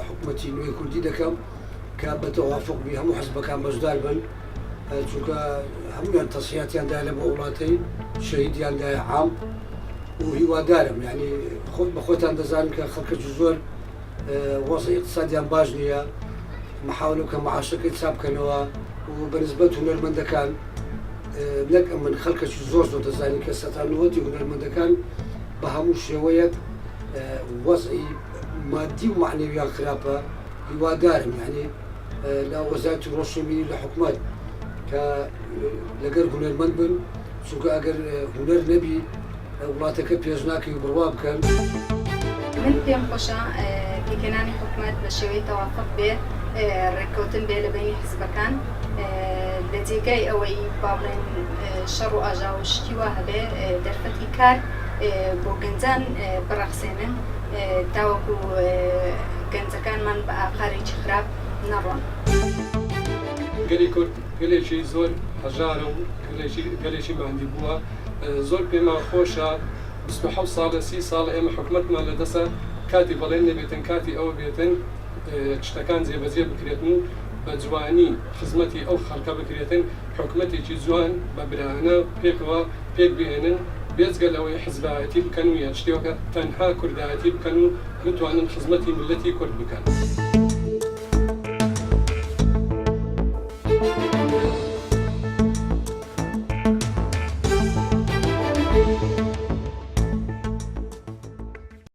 حکومەتی نوێی کوردی دەکەم کە بە تەوافق بی هەموو حزبەکان بەشدار بن چونکە هەمویان تەسیحاتیاندا لە بە وڵاتەی شەهیدیاندایە عام و هیوادارم یعنی خۆت بە خۆتان دەزانن کە خەڵکەی زۆر وەزعی اقتصادیان باش نییە محاولە کە معاشەکەی چاپ بکەنەوە و بەنسبەت هونەرمەندەکان نەک من خەڵکەی زۆر دەزانین کە سەتانوەتی هونەرمەندەکان بە هەموو شێوەیەک وەزعی مادی و معنەویان خراپە هیوادارم یعنی لە وەزارەتی ڕۆشنبیری لە حکومەت کە لەگەر هونەرمەند بن چونکە ئەگەر هونەر نەبی وڵاتەکە پێش ناکەی و بڕوا بکەن. من پێم خۆشە پێکەنانی حکومەت بە شێوەی تەوافق بێ ڕێککەوتن بێ لە بینی حزبەکان لە جێگای ئەوەی با بڵێن شەڕ و ئاژا و شتی وا هەبێ دەرفەتی کار بۆ گەنجان بڕەخسێنن تاوەکو گەنجەکانمان بە ئاقارێکی خراپ نەڕۆن. گەلی کورد گەلێکی زۆر هەژارە و گەلێکی ماندی بووە زۆر پێمان خۆشە 27 ساڵە 30 ساڵ ئێمە حکومەتمان لە دەسە کاتی بەڵێن نەبێتن کاتی ئەوە بێتن شتەکان جێبەجێ بکرێتن و بە جوانی خزمەتی ئەو خەڵکە بکرێتن حکومەتێکی جوان بە برانە پێکەوە پێک بهێنن بێجگەل ئەوەی حزبایەتی بکەن و یان شتێکە تەنها کوردایەتی بکەن و بتوانن خزمەتی ملەتی کورد بکەن.